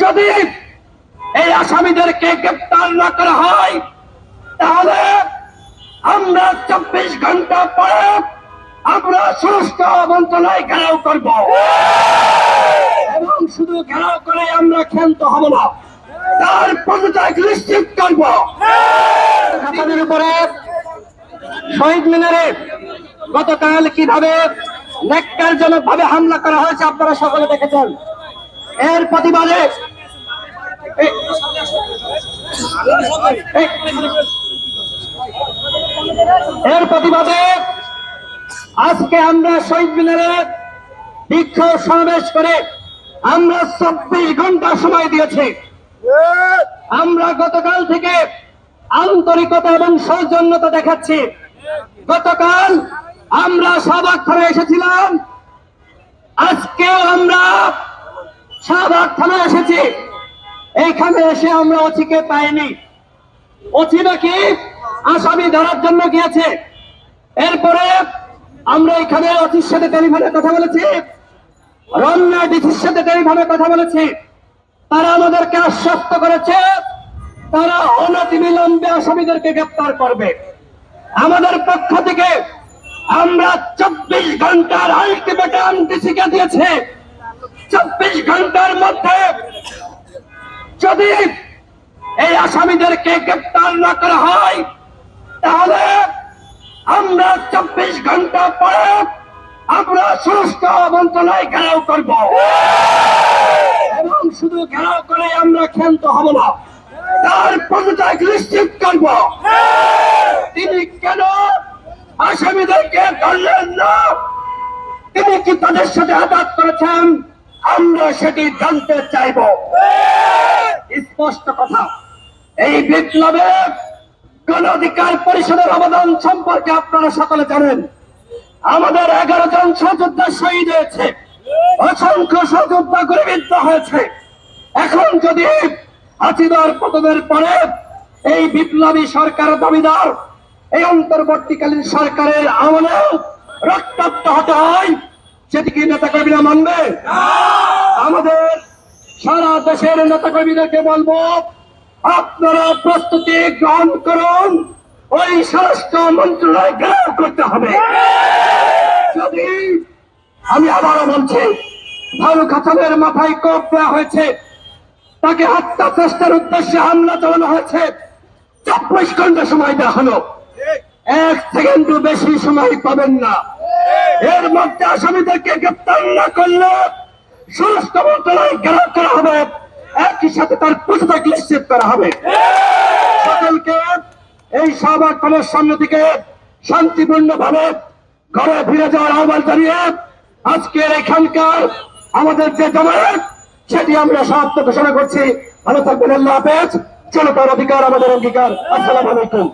যদি এই আসামিদেরকে গ্রেপ্তার না করা হয় তাহলে আমরা 24 ঘন্টা পরে আমরা সুষ্ঠু মন্ত্রণালয় ঘেরাও করব এবং শুধু ঘেরাও করে আমরা ক্ষান্ত হব না, তার পদত্যাগ নিশ্চিত করব। আপনাদের উপরে শহীদ মিনারে গতকাল কিভাবে ন্যাক্কারজনক ভাবে হামলা করা হয়েছে আপনারা সকলে দেখেছেন। এর প্রতিবাদে আজকে আমরা শহীদ মিনারে বিক্ষোভ সমাবেশ করে আমরা 24 ঘন্টা সময় দিয়েছি। আমরা গতকাল থেকে আন্তরিকতা এবং সৌজন্যতা দেখাচ্ছি। গতকাল আমরা শাহবাগ থানায় এসেছিলাম, আজকেও আমরা শাহবাগ থানায় এসেছি। এইখানে এসে আমরা অচিকে পাইনি। অচি নাকি আসামি ধরার জন্য গিয়েছে। এরপরে আমরা এখানে অচির সাথে টেলিফোনে কথা বলেছি, রমনা ডিসির সাথে টেলিফোনে কথা বলেছি। তারা আমাদেরকে আশ্বস্ত করেছে তারা অনতিবিলম্বে আসামিদেরকে গ্রেপ্তার করবে। আমাদের পক্ষ থেকে আমরা 24 ঘন্টার আলটিমেটাম ডিসিকে দিয়েছে। 24 ঘন্টার মধ্যে যদি এই আসামিদেরকে গ্রেপ্তার না করা হয় তাহলে আমরা 24 ঘন্টা পরে আমরা সুষ্ঠু মন্ত্রণালয় ঘেরাও করব এবং শুধু ঘেরাও করে আমরা ক্ষান্ত হব না, তার পদত্যাগ নিশ্চিত করব। তিনি কেন আসামিদেরকে ধরলেন না? তিনি কি তাদের সাথে আঘাত করেছেন? আমরা সেটি জানতে চাইব। স্পষ্ট কথা, এই বিপ্লবে গণ অধিকার পরিষদের অবদান সম্পর্কে আপনারা সকলে জানেন। আমাদের 11 জন সহযোদ্ধা শহীদ হয়েছে, অসংখ্য সহযোদ্ধা গুলিবিদ্ধ হয়েছে। এখন যদি হাসিনার পতনের পরে এই বিপ্লবী সরকার দাবিদার এই অন্তর্বর্তীকালীন সরকারের আমলে রক্তাক্ত হতে হয়, সেটি কি নেতাকর্মীরা মানবে? আমাদের সারা দেশের নেতাকর্মীদেরকে বলবো, আপনারা প্রস্তুতি গ্রহণ করুন, ওই স্বরাষ্ট্র মন্ত্রণালয় ঘেরাও করতে হবে। যদি আমি আবারও বলছি, ফারুক হাসানের মাথায় কোপ দেওয়া হয়েছে, তাকে হত্যা চেষ্টার উদ্দেশ্যে হামলা চালানো হয়েছে, 24 ঘন্টা সময় দেওয়া হলো। 1 সেকেন্ডও বেশি সময় পাবেন না। এর মধ্যে আসামিদেরকে গ্রেপ্তার না করলে স্বরাষ্ট্র মন্ত্রণালয় ঘেরাও করা হবে, একই সাথে তার পদত্যাগ নিশ্চিত করা হবে। সকলকে এই শাহবাগ থানার সামনে থেকে শান্তিপূর্ণ ভাবে ঘরে ফিরে যাওয়ার আহ্বান জানিয়ে আজকের এখানকার আমাদের যে জমায়েত সেটি আমরা সমাপ্ত ঘোষণা করছি। ভালো থাকবেন, আল্লাহ হাফেজ। জনতার অধিকার আমাদের অঙ্গীকার। আসসালামু আলাইকুম।